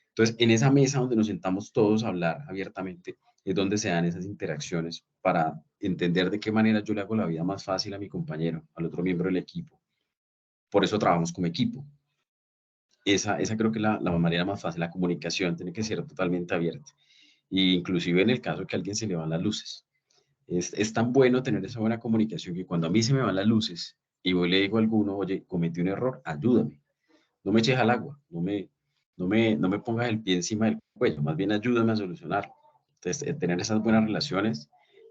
Entonces, en esa mesa donde nos sentamos todos a hablar abiertamente, es donde se dan esas interacciones para entender de qué manera yo le hago la vida más fácil a mi compañero, al otro miembro del equipo. Por eso trabajamos como equipo. Esa creo que es la manera más fácil. La comunicación tiene que ser totalmente abierta. Y inclusive en el caso de que a alguien se le van las luces. Es tan bueno tener esa buena comunicación que cuando a mí se me van las luces y voy y le digo a alguno, oye, cometí un error, ayúdame. No me eches al agua, no me pongas el pie encima del cuello, más bien ayúdame a solucionarlo. Entonces, tener esas buenas relaciones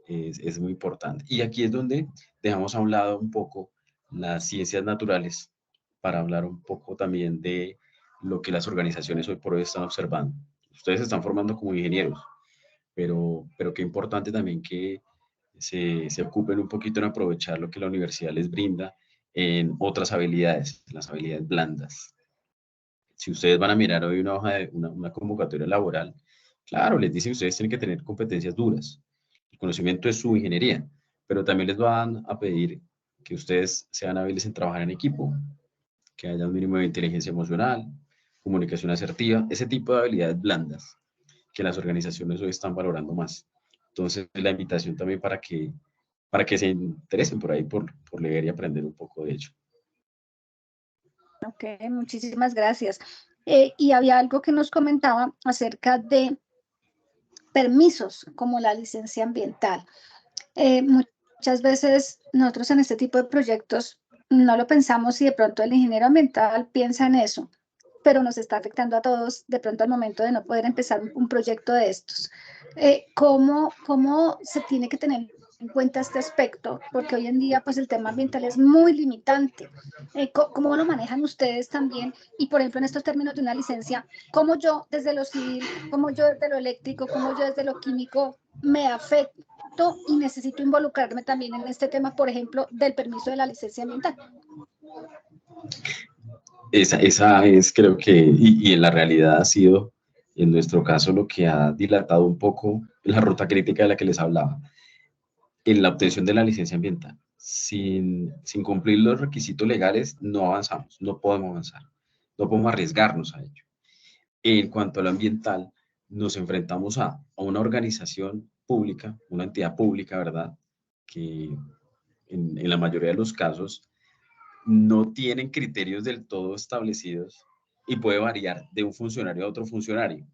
es muy importante. Y aquí es donde dejamos a un lado un poco las ciencias naturales para hablar un poco también de lo que las organizaciones hoy por hoy están observando. Ustedes se están formando como ingenieros, pero qué importante también que se ocupen un poquito en aprovechar lo que la universidad les brinda en otras habilidades, las habilidades blandas. Si ustedes van a mirar hoy una hoja de una convocatoria laboral, claro, les dicen que ustedes tienen que tener competencias duras. El conocimiento es su ingeniería, pero también les van a pedir que ustedes sean hábiles en trabajar en equipo, que haya un mínimo de inteligencia emocional, comunicación asertiva, ese tipo de habilidades blandas que las organizaciones hoy están valorando más. Entonces, la invitación también para que se interesen por ahí por leer y aprender un poco de ello. Ok, muchísimas gracias. Y había algo que nos comentaba acerca de permisos, como la licencia ambiental. Muchas veces nosotros en este tipo de proyectos no lo pensamos y de pronto el ingeniero ambiental piensa en eso. pero nos está afectando a todos de pronto al momento de no poder empezar un proyecto de estos. ¿Cómo se tiene que tener en cuenta este aspecto? Porque hoy en día pues el tema ambiental es muy limitante. ¿Cómo lo manejan ustedes también? Y por ejemplo en estos términos de una licencia, ¿cómo yo desde lo civil, cómo yo desde lo eléctrico, cómo yo desde lo químico me afecto y necesito involucrarme también en este tema, por ejemplo, del permiso de la licencia ambiental? Esa es, creo que, y en la realidad ha sido, en nuestro caso, lo que ha dilatado un poco la ruta crítica de la que les hablaba, en la obtención de la licencia ambiental. Sin cumplir los requisitos legales, no avanzamos, no podemos avanzar, no podemos arriesgarnos a ello. En cuanto a lo ambiental, nos enfrentamos a una organización pública, una entidad pública, ¿verdad? Que en la mayoría de los casos no tienen criterios del todo establecidos y puede variar de un funcionario a otro funcionario.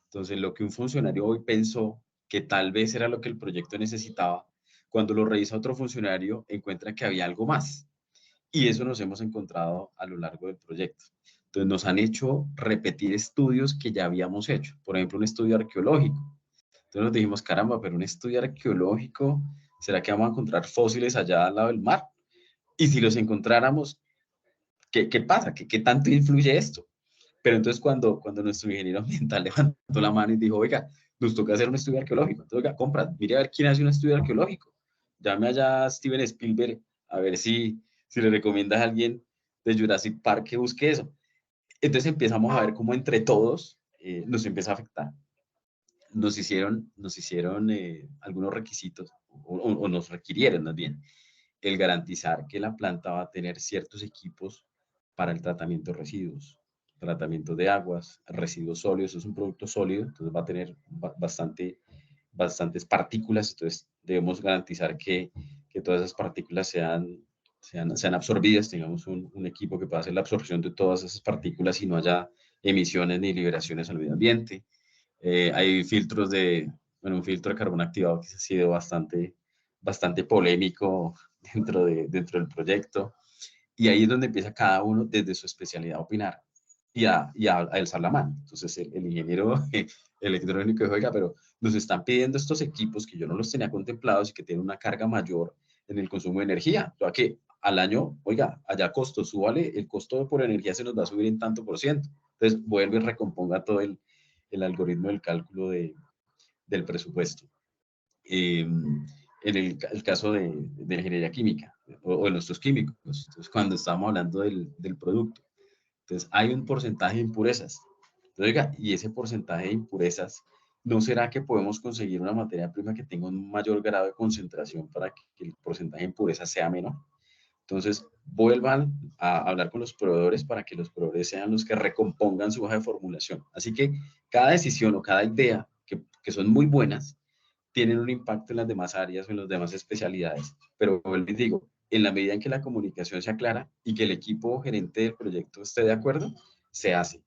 Entonces, lo que un funcionario hoy pensó que tal vez era lo que el proyecto necesitaba, cuando lo revisa otro funcionario, encuentra que había algo más. Y eso nos hemos encontrado a lo largo del proyecto. Entonces, nos han hecho repetir estudios que ya habíamos hecho. Por ejemplo, un estudio arqueológico. Entonces nos dijimos, caramba, pero un estudio arqueológico, ¿será que vamos a encontrar fósiles allá al lado del mar? Y si los encontráramos, ¿qué pasa? ¿Qué tanto influye esto? Pero entonces cuando nuestro ingeniero ambiental levantó la mano y dijo, oiga, nos toca hacer un estudio arqueológico. Entonces, oiga, compra, mire a ver quién hace un estudio arqueológico. Llame allá a Steven Spielberg a ver si le recomiendas a alguien de Jurassic Park que busque eso. Entonces empezamos a ver cómo entre todos nos empieza a afectar. Nos hicieron algunos requisitos, o nos requirieron más bien, el garantizar que la planta va a tener ciertos equipos para el tratamiento de residuos, tratamiento de aguas, residuos sólidos, es un producto sólido, entonces va a tener bastantes partículas, entonces debemos garantizar que todas esas partículas sean absorbidas, tengamos un equipo que pueda hacer la absorción de todas esas partículas y no haya emisiones ni liberaciones al medio ambiente. Hay filtros un filtro de carbono activado que ha sido bastante polémico dentro del proyecto. Y ahí es donde empieza cada uno desde su especialidad a opinar y a alzar la mano. Entonces el ingeniero electrónico dijo, oiga, pero nos están pidiendo estos equipos que yo no los tenía contemplados y que tienen una carga mayor en el consumo de energía. O sea que al año, oiga, allá costo, súbale, el costo por energía se nos va a subir en tanto por ciento. Entonces vuelve y recomponga todo el algoritmo del cálculo del presupuesto. En el caso de ingeniería química o de nuestros químicos, entonces, cuando estamos hablando del producto. Entonces, hay un porcentaje de impurezas. Entonces, oiga, y ese porcentaje de impurezas, ¿no será que podemos conseguir una materia prima que tenga un mayor grado de concentración para que el porcentaje de impurezas sea menor? Entonces, vuelvan a hablar con los proveedores para que los proveedores sean los que recompongan su hoja de formulación. Así que cada decisión o cada idea que son muy buenas, tienen un impacto en las demás áreas o en las demás especialidades. Pero les digo, en la medida en que la comunicación sea clara y que el equipo gerente del proyecto esté de acuerdo, se hace.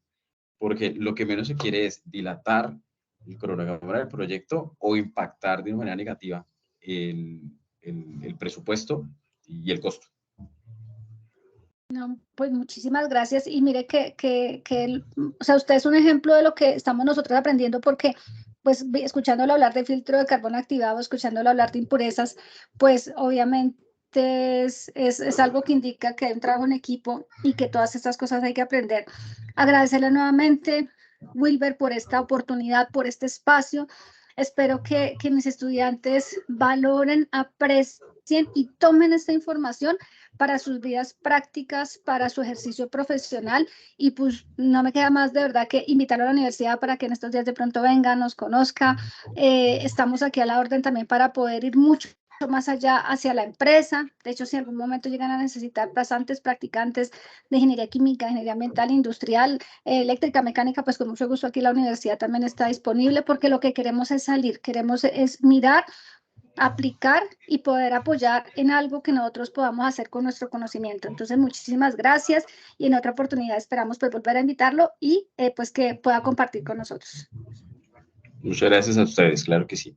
Porque lo que menos se quiere es dilatar el cronograma del proyecto o impactar de una manera negativa el presupuesto y el costo. No, pues muchísimas gracias. Y mire o sea, usted es un ejemplo de lo que estamos nosotros aprendiendo porque, pues, escuchándolo hablar de filtro de carbono activado, escuchándolo hablar de impurezas, pues, obviamente es algo que indica que hay un trabajo en equipo y que todas estas cosas hay que aprender. Agradecerle nuevamente, Wilber, por esta oportunidad, por este espacio. Espero que mis estudiantes valoren, aprecien y tomen esta información para sus vidas prácticas, para su ejercicio profesional y pues no me queda más de verdad que invitarlo a la universidad para que en estos días de pronto venga, nos conozca. Estamos aquí a la orden también para poder ir mucho más allá hacia la empresa. De hecho, si en algún momento llegan a necesitar pasantes, practicantes de ingeniería química, ingeniería ambiental, industrial, eléctrica, mecánica, pues con mucho gusto aquí la universidad también está disponible porque lo que queremos es salir, queremos es mirar, aplicar y poder apoyar en algo que nosotros podamos hacer con nuestro conocimiento. Entonces, muchísimas gracias y en otra oportunidad esperamos pues volver a invitarlo y pues que pueda compartir con nosotros. Muchas gracias a ustedes, claro que sí.